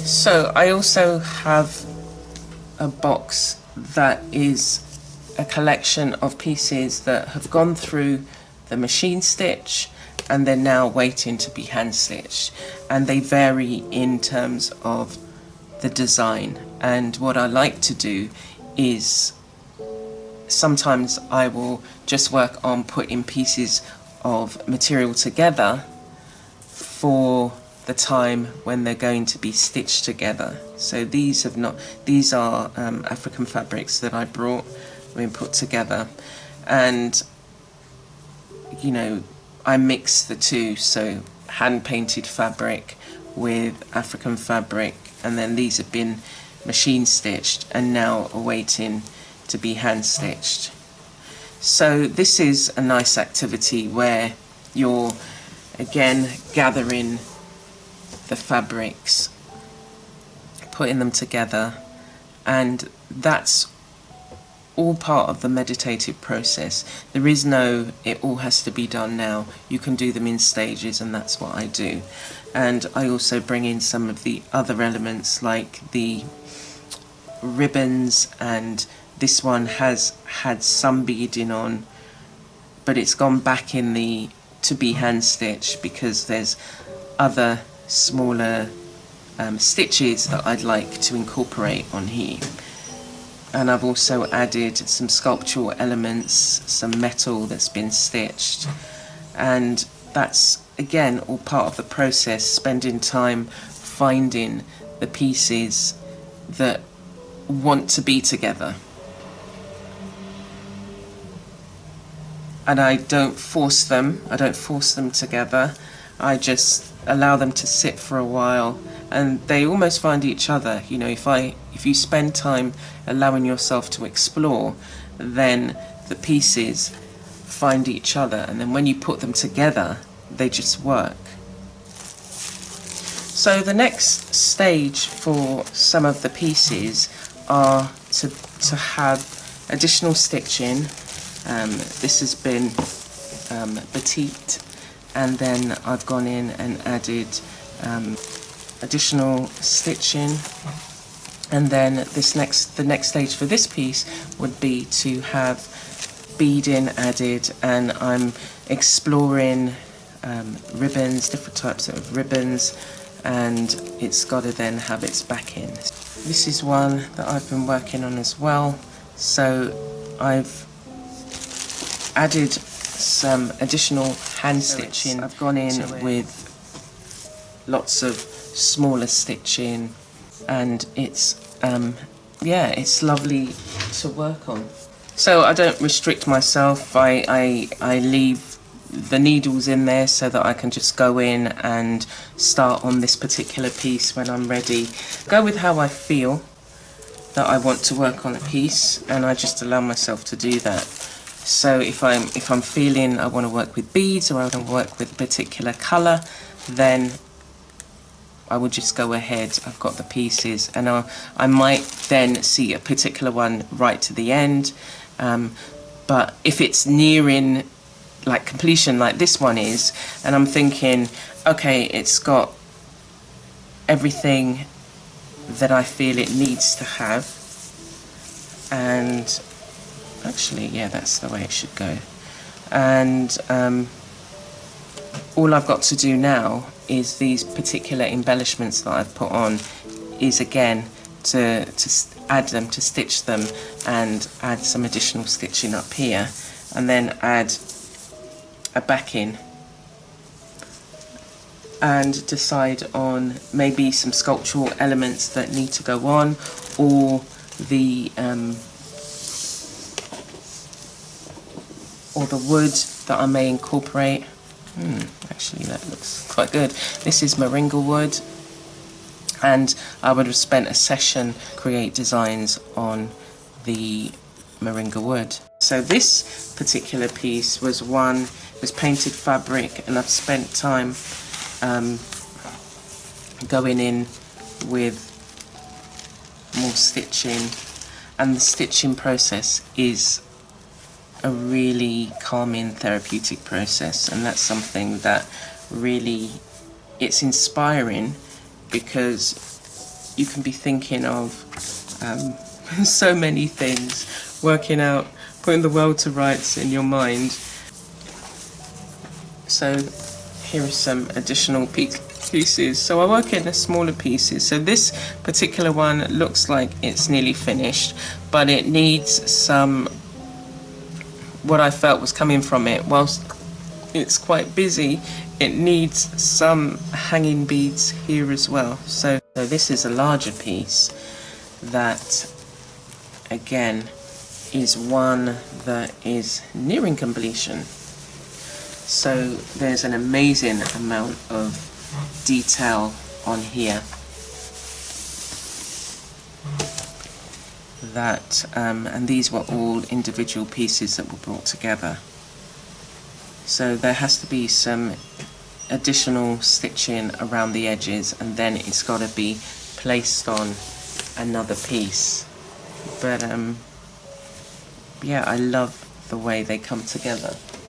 So I also have a box that is a collection of pieces that have gone through the machine stitch and they're now waiting to be hand stitched, and they vary in terms of the design. And what I like to do is sometimes I will just work on putting pieces of material together for the time when they're going to be stitched together. So these are African fabrics that I brought, been put together, and you know, I mix the two, so hand painted fabric with African fabric, and then these have been machine stitched and now awaiting to be hand stitched. So this is a nice activity where you're again gathering the fabrics, putting them together, and that's all part of the meditative process. There is no, it all has to be done now. You can do them in stages, and that's what I do. And I also bring in some of the other elements like the ribbons, and this one has had some beading on, but it's gone back in the to be hand stitched because there's other smaller stitches that I'd like to incorporate on here. And I've also added some sculptural elements, some metal that's been stitched, and that's again all part of the process, spending time finding the pieces that want to be together. And I don't force them together. I just allow them to sit for a while, and they almost find each other. You know, if you spend time allowing yourself to explore, then the pieces find each other, and then when you put them together, they just work. So the next stage for some of the pieces are to have additional stitching. This has been batiked, and then I've gone in and added additional stitching, and then the next stage for this piece would be to have beading added, and I'm exploring ribbons, different types of ribbons, and it's got to then have its backing. This is one that I've been working on as well, so I've added some additional hand stitching. I've gone in with lots of smaller stitching, and it's yeah, it's lovely to work on. So I don't restrict myself. I leave the needles in there so that I can just go in and start on this particular piece when I'm ready. Go with how I feel that I want to work on a piece, and I just allow myself to do that. So if I'm feeling I want to work with beads, or I want to work with a particular colour, then I would just go ahead. I've got the pieces, and I might then see a particular one right to the end. But if it's nearing like completion, like this one is, and I'm thinking, okay, it's got everything that I feel it needs to have, and actually, yeah, that's the way it should go. And all I've got to do now is these particular embellishments that I've put on is again to add them, to stitch them, and add some additional stitching up here, and then add a backing, and decide on maybe some sculptural elements that need to go on, or the wood that I may incorporate. Actually, that looks quite good. This is moringa wood, and I would have spent a session create designs on the moringa wood. So this particular piece was painted fabric, and I've spent time going in with more stitching, and the stitching process is a really calming, therapeutic process, and that's something that really, it's inspiring, because you can be thinking of so many things, working out, putting the world to rights in your mind. So here are some additional pieces. So I work in smaller pieces. So this particular one looks like it's nearly finished, but it needs some, what I felt was coming from it, whilst it's quite busy, it needs some hanging beads here as well. So this is a larger piece that again is one that is nearing completion. So there's an amazing amount of detail on here that and these were all individual pieces that were brought together. So there has to be some additional stitching around the edges, and then it's got to be placed on another piece. But yeah, I love the way they come together.